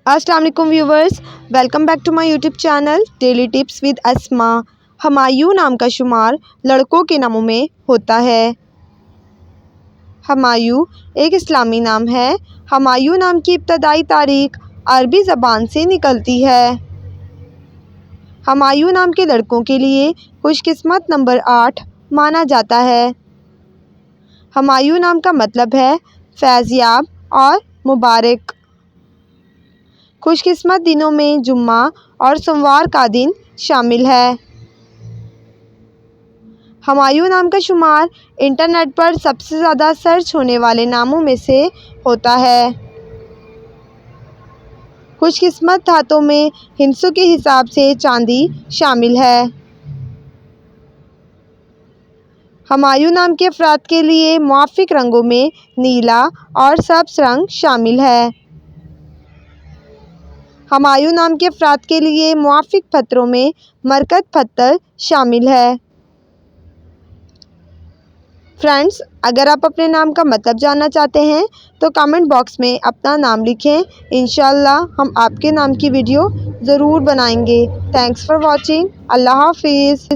السلام علیکم viewers, welcome back to my YouTube channel daily tips with Asma. Humayun نام کا شمار لڑکوں کے ناموں میں ہوتا ہے۔ ہمایوں ایک اسلامی نام ہے۔ ہمایوں نام کی ابتدائی تاریخ عربی زبان سے نکلتی ہے۔ ہمایوں نام کے لڑکوں کے لیے خوش قسمت نمبر 8 مانا جاتا ہے۔ ہمایوں نام کا مطلب ہے فیض یاب اور مبارک۔ خوش قسمت دنوں میں جمعہ اور سوموار کا دن شامل ہے۔ ہمایوں نام کا شمار انٹرنیٹ پر سب سے زیادہ سرچ ہونے والے ناموں میں سے ہوتا ہے۔ خوش قسمت دھاتوں میں ہندسوں کے حساب سے چاندی شامل ہے۔ ہمایوں نام کے افراد کے لیے موافق رنگوں میں نیلا اور سبز رنگ شامل ہے۔ ہمایوں نام کے افراد کے لیے موافق پتھروں میں مرکز پتھر شامل ہے۔ فرینڈز، اگر آپ اپنے نام کا مطلب جاننا چاہتے ہیں تو کامنٹ باکس میں اپنا نام لکھیں۔ انشاءاللہ ہم آپ کے نام کی ویڈیو ضرور بنائیں گے۔ Thanks for watching. اللہ حافظ۔